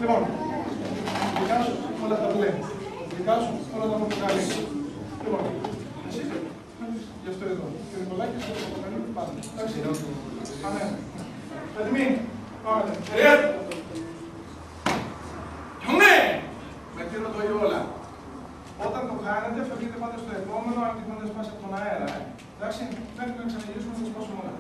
Λοιπόν, δικά σου όλα τα μπλε, δικά σου όλα τα πορτοκαλί. Λοιπόν, εσύ, γι' αυτό εδώ. Και ο Νικολάκης θα το κάνει πάνω. Εντάξει, πάμε. Έτοιμοι, πάμε. Κυρία! Ναι! Με τίνω το ίδιο όλα. Όταν το κάνετε, φεύγετε πάντα στο επόμενο, αν τυχόν δεν σπάσει από τον αέρα. Εντάξει, μέχρι να ξαναγυρίσουμε να το σπάσουμε όλα.